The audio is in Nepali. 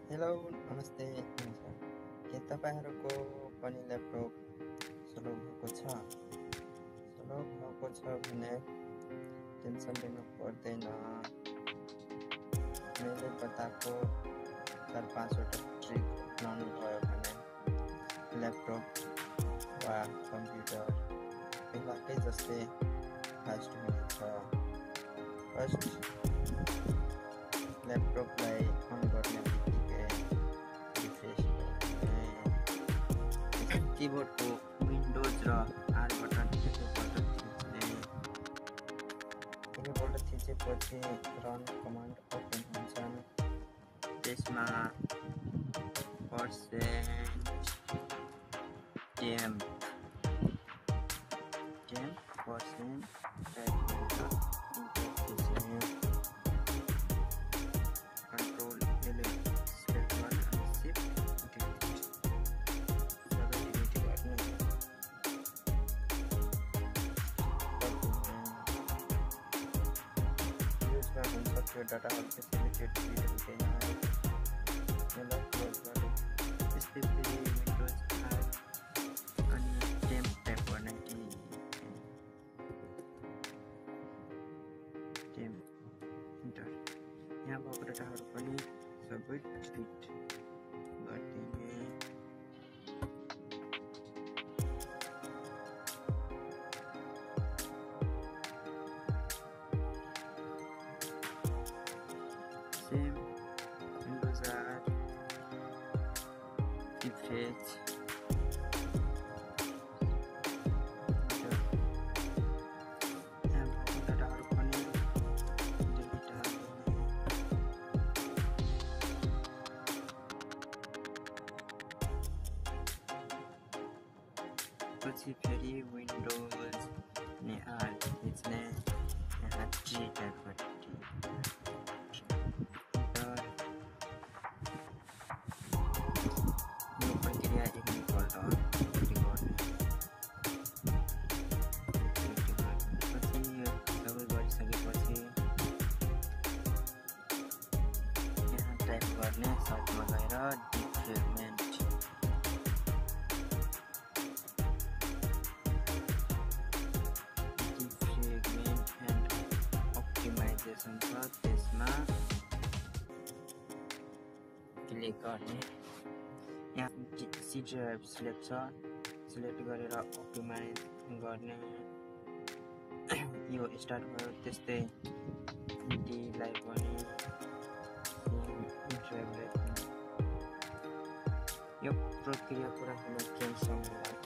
हेलो नमस्ते नमस्कार। के तपाईँहरूको पनि ल्यापटप स्लो भएको भने टेन्सन लिनु पर्दैन। मैले बताएको 4-5 वटा ट्रिक अपनाउनु भयो भने ल्यापटप वा कम्प्युटर पहिलाकै जस्तै फास्ट हुनेछ। फर्स्ट ल्यापटपलाई अन गर्ने बित्तिकै रिफ्रेस गर्ने, किबोर्डको विन्डोज र आर बटन एकपल्ट थिचेपछि रन कमान्ड ओपन हुन्छन्। त्यसमा %temp type Control select one and shift delete. सबै डिलिट गर्ने। युजमा हुन्छ त्यो डाटाहरू सेलेक्टेड हुँदैन। यसलाई क्लोज गर्नु। त्यसै फेरि विन्डोज आर अनि टेम्प टाइप गर्ने टेम्प इन्टर। यहाँ भएको डाटाहरू पनि सबै डिलिट गरिदिने। सेम विन्डोज आर रिफ्रेस पछि फेरि विन्डोज ने आर थिच्ने। यहाँ जी टाइप गर्ने यो प्रक्रिया एकपल्ट पछि यो सबै गरिसकेपछि यहाँ टाइप गर्ने। सर्चमा गएर डिफ्रेगमेन्ट एन्ड अप्टिमाइजेसन छ, त्यसमा क्लिक गर्ने। यहाँ सी ड्राइभ सिलेक्ट गरेर अप्टिमाइज गर्ने। यो स्टार्ट भयो। त्यस्तै डीलाई पनि ड्राइभलाई पनि। यो प्रक्रिया पुरा हुन केही समय लाग्छ।